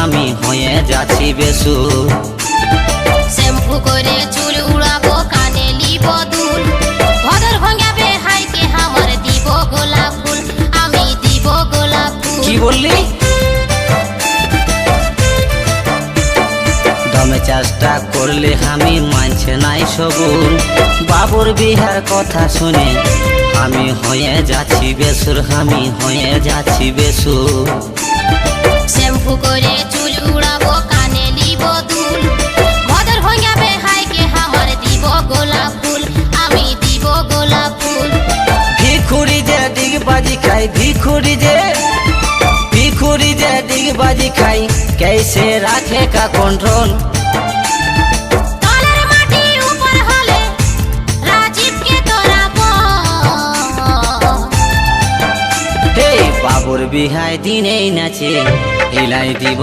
আমি হয়ে যাচ্ছি বেসুর। শ্যাম্পু করে চুল উড়াবো, কানে লিব দুল, ভদর ভাঙাবে হাইকে আমার দিব গোলাপ ফুল, আমি দিব গোলাপ ফুল। কি বললি? দমে চেষ্টা করলে আমি মানছে নাই সবুর। বাবুর বিহার কথা শুনে আমি হয়ে যাচ্ছি বেসুর, আমি হয়ে যাচ্ছি বেসুর। শ্যাম্পু করে চুল উড়াবো, কানে লিব দুল, ভদর ভাঙাবে হাইকে আমার দিব গোলাপ ফুল, আমি দিব গোলাপ ফুল। ভিখুরি যে ডিগবাজি খাই, ভিখুরি যে डिगबाजी खाई, कैसे रखे का कंट्रोल। तलेर माटी ऊपर होले राजीव के तोरा हे बाबुर बिहाय दिने नाचे हिलाई দিব